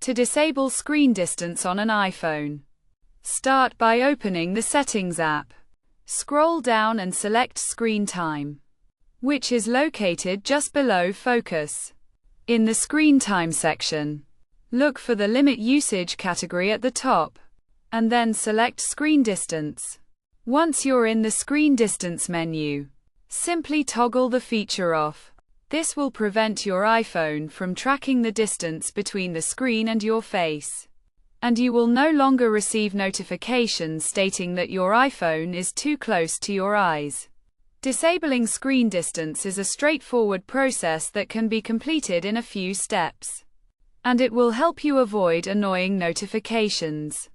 To disable screen distance on an iPhone, start by opening the Settings app. Scroll down and select Screen Time, which is located just below Focus. In the Screen Time section, look for the Limit Usage category at the top, and then select Screen Distance. Once you're in the Screen Distance menu, simply toggle the feature off. This will prevent your iPhone from tracking the distance between the screen and your face, and you will no longer receive notifications stating that your iPhone is too close to your eyes. Disabling screen distance is a straightforward process that can be completed in a few steps, and it will help you avoid annoying notifications.